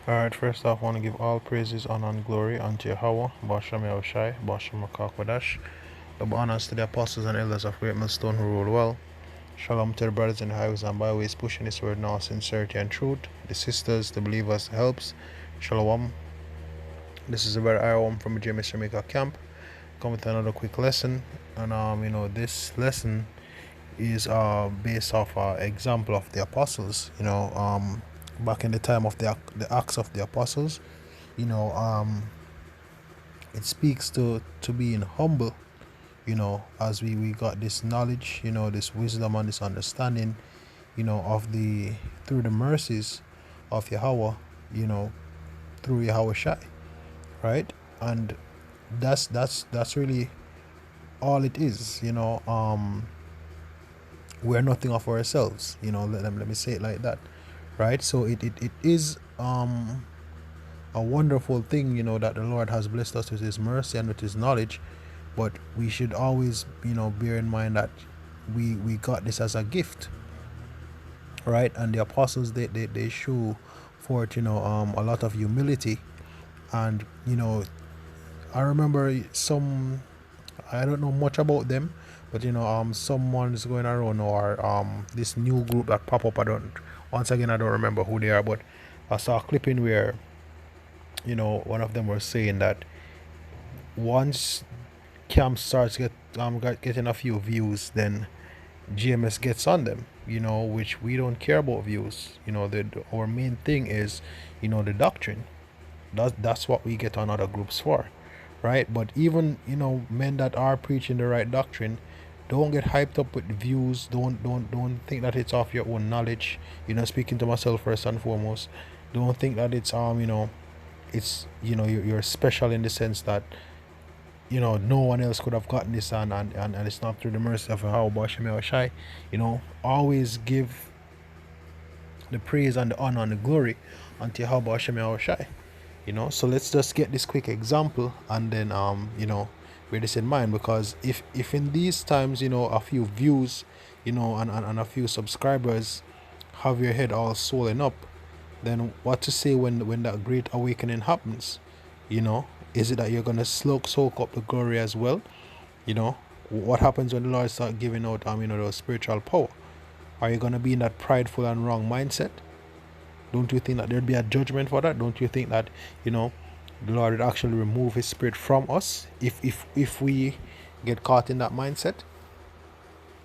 Alright, first off, I want to give all praises, honor, and glory unto Yahawah, bahasham Yahawashi, bahasham the honors to the apostles and elders of Great Millstone who rule well. Shalom to the brothers in the highways and byways pushing this word now, sincerity and truth. The sisters, the believers, helps. Shalom. This is the brother Iron from the James Jamaica camp. Come with another quick lesson, and this lesson is based off example of the apostles. Back in the time of the Acts of the Apostles. You know, it speaks to being humble. As we got this knowledge, this wisdom and this understanding, of the through the mercies of Yahawah, through Yahawashi, right? And that's really all it is. We're nothing of ourselves. Let me say it like that, right? So it is a wonderful thing, that the Lord has blessed us with His mercy and with His knowledge. But we should always, bear in mind that we got this as a gift, right? And the apostles, they show forth, a lot of humility. And, I remember I don't know much about them, but, someone's going around, or this new group that pop up. Once again, I don't remember who they are, but I saw a clipping where, one of them was saying that once camp starts getting a few views, then GMS gets on them, which we don't care about views. Our main thing is, the doctrine. That's what we get on other groups for, right? But even, men that are preaching the right doctrine, don't get hyped up with views. Don't think that it's off your own knowledge. Speaking to myself first and foremost, don't think that it's it's you're special in the sense that no one else could have gotten this, and it's not through the mercy of how bahasham always give the praise and the honor and the glory unto how bahasham so let's just get this quick example, and then bear this in mind, because if in these times a few views and a few subscribers have your head all swollen up, then what to say when that great awakening happens? Is it that you're gonna soak up the glory as well? What happens when the Lord start giving out those spiritual power? Are you gonna be in that prideful and wrong mindset? Don't you think that there'd be a judgment for that? Don't you think that the Lord would actually remove His Spirit from us if we get caught in that mindset?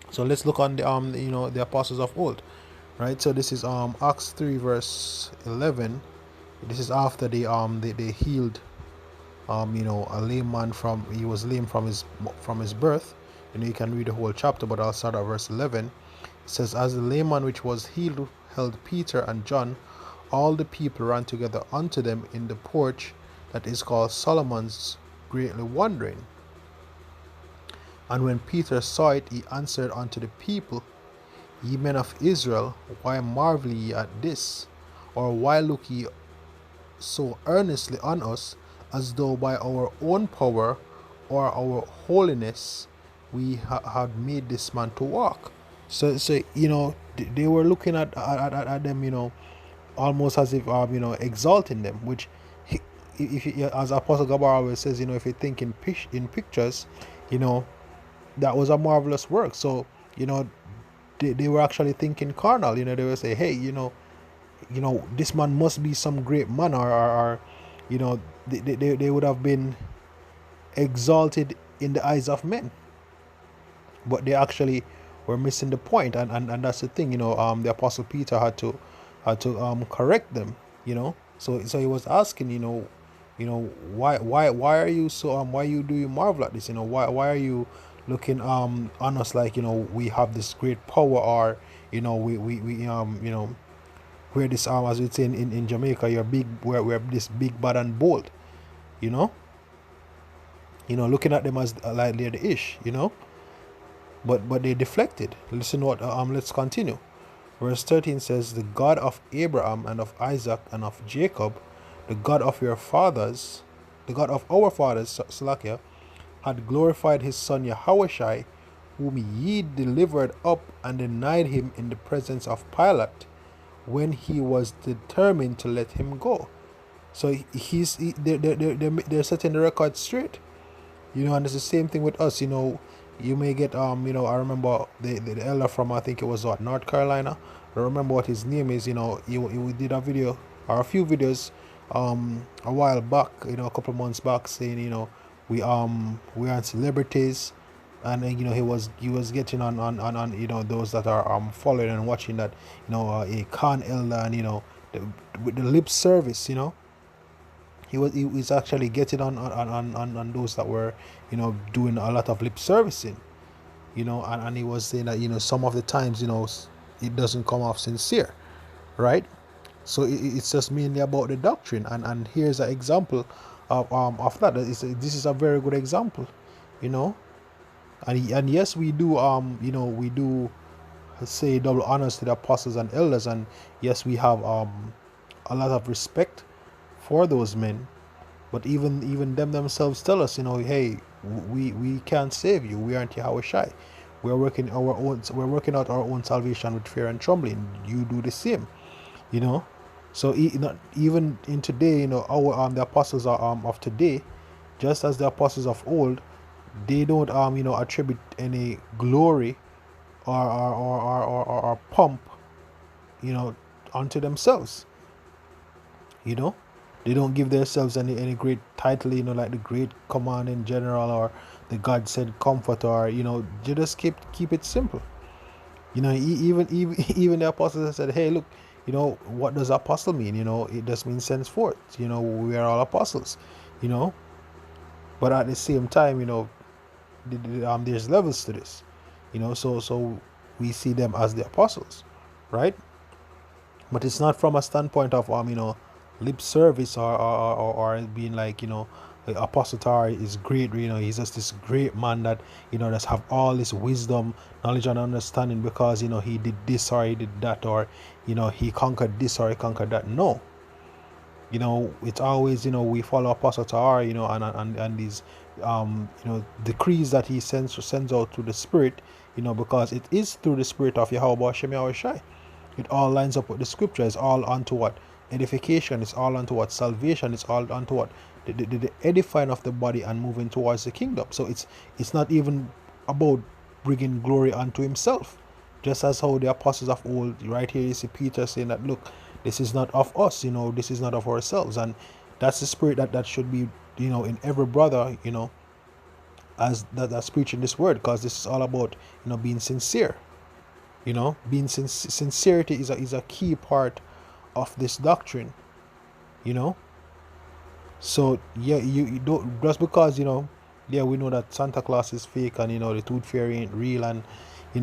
So let's look on the apostles of old, right? So this is Acts 3 verse 11. This is after they healed a lame man he was lame from his birth. You can read the whole chapter, but I'll start at verse 11. It says, as the lame man which was healed held Peter and John, all the people ran together unto them in the porch that is called Solomon's, greatly wondering. And when Peter saw it, he answered unto the people, ye men of Israel, why marvel ye at this? Or why look ye so earnestly on us, as though by our own power or our holiness we had made this man to walk? So they were looking at them, almost as if exalting them. Which, as Apostle Gabar always says, if you think in pictures, that was a marvelous work. So they were actually thinking carnal. They would say, hey, this man must be some great man, or they would have been exalted in the eyes of men, but they actually were missing the point. And that's the thing. The Apostle Peter had to correct them. So he was asking, why are you so why do you marvel at this? Why are you looking on us like we have this great power, or we we're this as we say in Jamaica, you're big, we're this big, bad and bold, looking at them as like they're the ish, but they deflected. Listen what let's continue. Verse 13 says, the God of Abraham and of Isaac and of Jacob, the God of your fathers, the God of our fathers, Salakia, had glorified his son Yahawashi, whom ye delivered up and denied him in the presence of Pilate, when he was determined to let him go. So they're setting the record straight. And it's the same thing with us. You may get I remember the elder from, I think it was what, North Carolina. I don't remember what his name is. He did a video or a few videos a while back, a couple of months back, saying, we aren't celebrities. And then, he was getting on those that are following and watching that, a con elder, and with the lip service. He was actually getting on those that were doing a lot of lip servicing, and he was saying that some of the times it doesn't come off sincere, right? So it's just mainly about the doctrine, and here's an example of that. This is a very good example, you know and yes, we do we do say double honors to the apostles and elders, and yes, we have a lot of respect for those men. But even them themselves tell us, hey, we can't save you. We aren't Yahawashi. We're working out our own salvation with fear and trembling. You do the same, you know. So even in today, our the apostles are of today, just as the apostles of old, they don't attribute any glory or pomp, you know, unto themselves. You know, they don't give themselves any great title, like the great commanding general or the God said comforter. They just keep it simple. Even the apostles said, hey, look, what does apostle mean? It just means sends forth. We are all apostles. You know, but at the same time, there's levels to this. So we see them as the apostles, right? But it's not from a standpoint of lip service or being like apostle is great. He's just this great man that that's have all this wisdom, knowledge, and understanding because he did this or he did that, or he conquered this or he conquered that. No, it's always we follow apostle Tar, and these decrees that he sends out through the spirit, because it is through the spirit of Yahawah, bahasham, Yahawashi. It all lines up with the scripture. It's all onto what? Edification. It's all onto what? Salvation. It's all onto what? The edifying of the body and moving towards the kingdom. So it's not even about bringing glory unto himself. Just as how the apostles of old, right here you see Peter saying that, look, this is not of us, this is not of ourselves. And that's the spirit that should be, in every brother, as that's preaching this word, because this is all about, being sincere. Being sincerity is a key part of this doctrine. So yeah, you don't, just because yeah, we know that Santa Claus is fake, and the tooth fairy ain't real, and the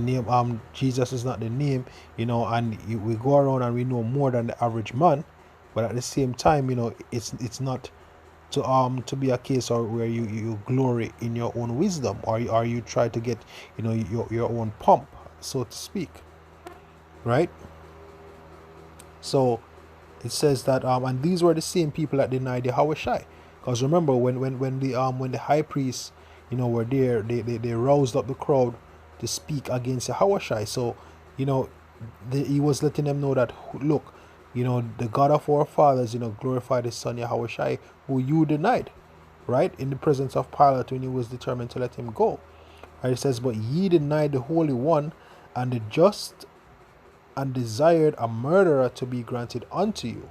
name Jesus is not the name, and we go around and we know more than the average man. But at the same time, it's not to be a case or where you glory in your own wisdom, or you try to get your own pomp, so to speak, right? So it says that and these were the same people that denied the Yahawashi. Because remember, when the high priests were there, they roused up the crowd to speak against the Yahawashi. So he was letting them know that, look, the God of our fathers glorified his son Yahawashi, who you denied, right, in the presence of Pilate when he was determined to let him go. Right? It says, but ye denied the Holy One and the just, and desired a murderer to be granted unto you.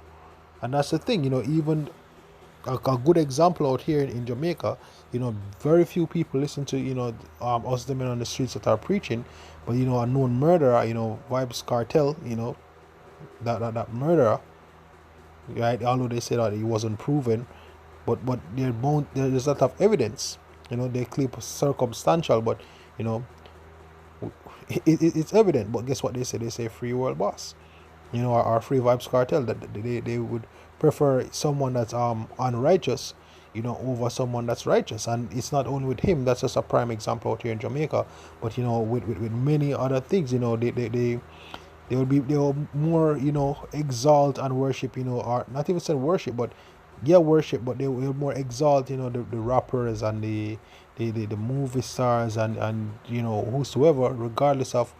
And that's the thing, even a good example out here in Jamaica, very few people listen to us, the men on the streets that are preaching, but a known murderer, Vibes Cartel, that murderer, right? Although they say that he wasn't proven, but there's a lot of evidence. They claim circumstantial, but it's evident. But guess what they say? They say free world boss, our free Vibes Cartel, that they would prefer someone that's unrighteous, over someone that's righteous. And it's not only with him. That's just a prime example out here in Jamaica. But with many other things, they will more exalt and worship, or not even say worship, but yeah, worship, but they will more exalt the rappers and the movie stars and whosoever, regardless of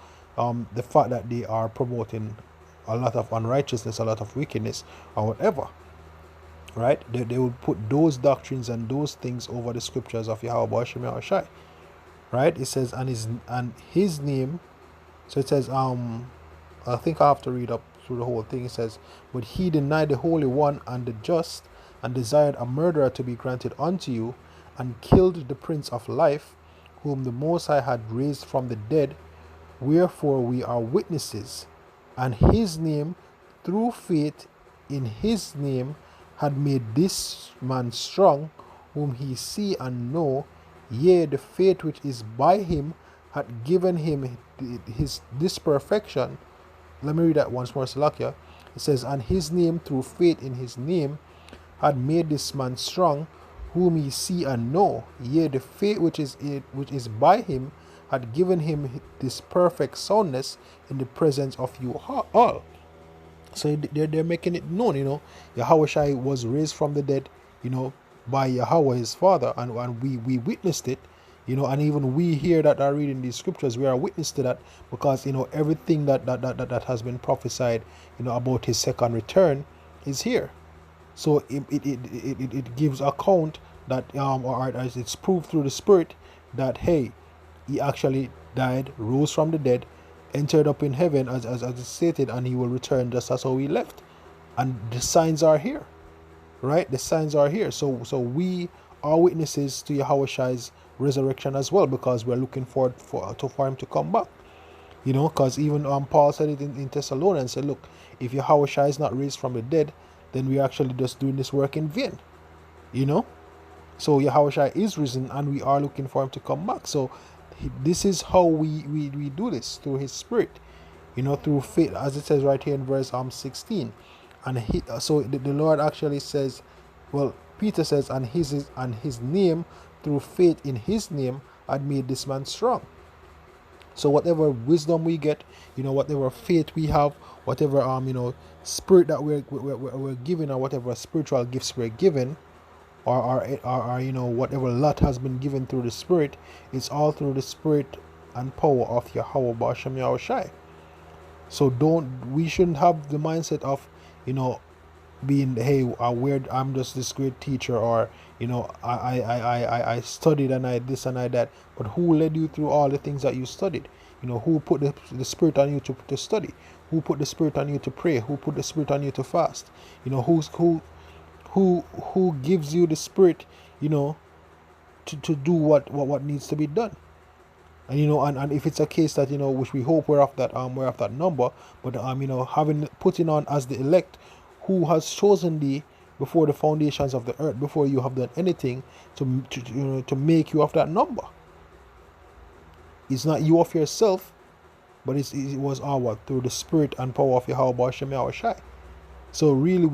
the fact that they are promoting a lot of unrighteousness, a lot of wickedness, or whatever. right? They will put those doctrines and those things over the scriptures of Yahweh bahasham Yahawashi, right? It says and his name. So it says I think I have to read up through the whole thing. It says, but he denied the Holy One and the just, and desired a murderer to be granted unto you, and killed the Prince of Life, whom the Most High had raised from the dead. Wherefore we are witnesses, and his name, through faith in his name, had made this man strong, whom he see and know. Yea, the faith which is by him had given him his this perfection. Let me read that once more, Salakia. It says, and his name, through faith in his name, had made this man strong, whom ye see and know. Yea, the faith which is by him had given him this perfect soundness in the presence of you all. So they're making it known, Yahawashi was raised from the dead, by Yahawah his father, and we witnessed it, and even we here that are reading these scriptures, we are witness to that, because everything that has been prophesied, about his second return is here. So it gives account that or as it's proved through the Spirit that, hey, he actually died, rose from the dead, entered up in heaven as it stated, and he will return just as how he left. And the signs are here, right? The signs are here. So we are witnesses to Yahawashi's resurrection as well, because we're looking forward for him to come back. Because even Paul said it in Thessalonians, and said, look, if Yahawashi is not raised from the dead, then we're actually just doing this work in vain. So Yahawashi is risen, and we are looking for him to come back. So this is how we do this, through his Spirit, through faith, as it says right here in verse 16. And so the Lord actually says, well, Peter says, and his name, through faith in his name, had made this man strong. So whatever wisdom we get, whatever faith we have, whatever spirit that we're given, or whatever spiritual gifts we're given, or whatever lot has been given through the Spirit, it's all through the Spirit and power of Yahweh bahasham Yahawashi. So we shouldn't have the mindset of being, hey, I'm just this great teacher, or I studied and I this and I that. But who led you through all the things that you studied? Who put the Spirit on you to study? Who put the Spirit on you to pray? Who put the Spirit on you to fast? Who gives you the Spirit, to do what needs to be done? And and if it's a case that which we hope we're of that number, but having putting on as the elect, who has chosen thee before the foundations of the earth, before you have done anything to make you of that number. It's not you of yourself, but it was through the Spirit and power of Yahweh bahasham Yahawashi. So really,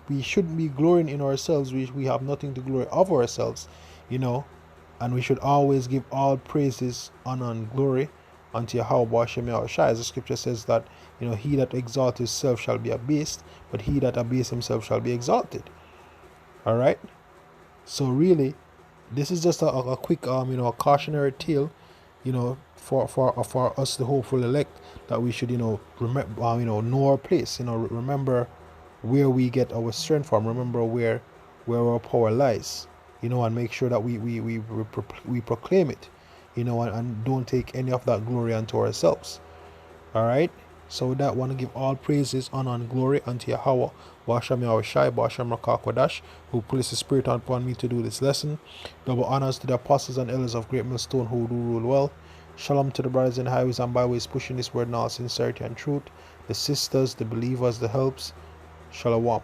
we shouldn't be glorying in ourselves. We have nothing to glory of ourselves, and we should always give all praises, honor, and glory unto Yahweh bahasham Yahawashi. As the scripture says that, he that exalts himself shall be abased, but he that abases himself shall be exalted. All right. So really, this is just a quick a cautionary tale, for us, the hopeful elect, that we should remember, know our place, remember where we get our strength from, remember where our power lies, and make sure that we proclaim it, and don't take any of that glory unto ourselves. All right. So with that, want to give all praises, honor, and glory unto Yahweh bahasham Yahawashi, bahasham Rakakwadash, who placed the Spirit upon me to do this lesson. Double honors to the apostles and elders of Great Millstone, who do rule well. Shalom to the brothers in highways and byways, pushing this word in all sincerity and truth, the sisters, the believers, the helps. Shalom.